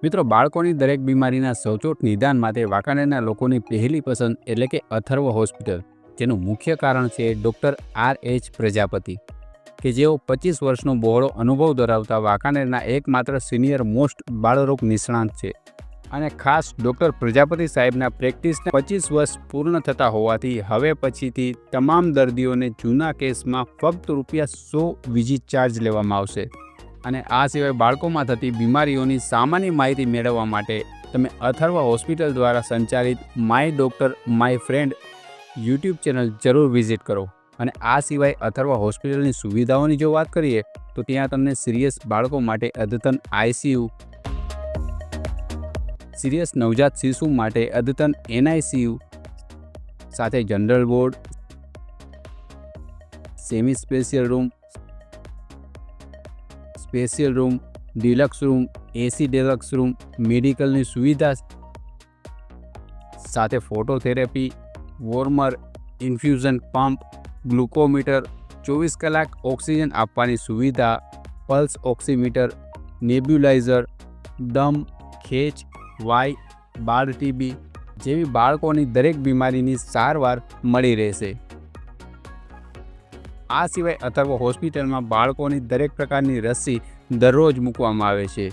મિત્રો, બાળકોની દરેક બીમારીના સચોટ નિદાન માટે વાંકાનેરના લોકોની પહેલી પસંદ એટલે કે અથર્વ હોસ્પિટલ, જેનું મુખ્ય કારણ છે ડૉક્ટર R.H. પ્રજાપતિ, કે જેઓ 25 વર્ષનો બહોળો અનુભવ ધરાવતા વાંકાનેરના એકમાત્ર સિનિયર મોસ્ટ બાળરોગ નિષ્ણાત છે. અને ખાસ ડૉક્ટર પ્રજાપતિ સાહેબના પ્રેક્ટિસને 25 વર્ષ પૂર્ણ થતા હોવાથી હવે પછીથી તમામ દર્દીઓને જૂના કેસમાં ફક્ત ₹100 વિઝિટ ચાર્જ લેવામાં આવશે. અને આ સિવાય બાળકોમાં થતી બીમારીઓની સામાન્ય માહિતી મેળવવા માટે તમે અથર્વ હોસ્પિટલ દ્વારા સંચાલિત my doctor my friend YouTube channel જરૂર વિઝિટ કરો. અને આ સિવાય અથર્વ હોસ્પિટલની સુવિધાઓની જો વાત કરીએ તો ત્યાં તમને સિરિયસ બાળકો માટે અદ્યતન ICU, સિરિયસ નવજાત શિશુ માટે અદ્યતન NICU સાથે general ward, semi special room, special room, deluxe room, AC deluxe room, મેડિકલની સુવિધા સાથે phototherapy, warmer, infusion pump, glucometer, 24 કલાક ઓક્સિજન આપવાની સુવિધા, પલ્સ ઓક્સીમીટર, નેબ્યુલાઇઝર, દમ, ખેંચ, વાઈ, બાળ TB જેવી બાળકોની દરેક બીમારીની સારવાર મળી રહેશે. આ સિવાય અથર્વ હોસ્પિટલમાં બાળકોની દરેક પ્રકારની રસી દરરોજ મૂકવામાં આવે છે.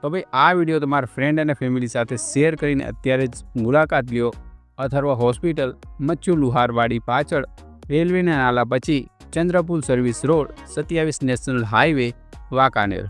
તો ભાઈ, આ વિડીયો તમારા ફ્રેન્ડ અને ફેમિલી સાથે શેર કરીને અત્યારે જ મુલાકાત લ્યો અથર્વ હોસ્પિટલ, મચ્છુ લુહારવાડી પાછળ, રેલવેના નાલા પછી, Chandrapur service road, 27 national highway, Wankaner.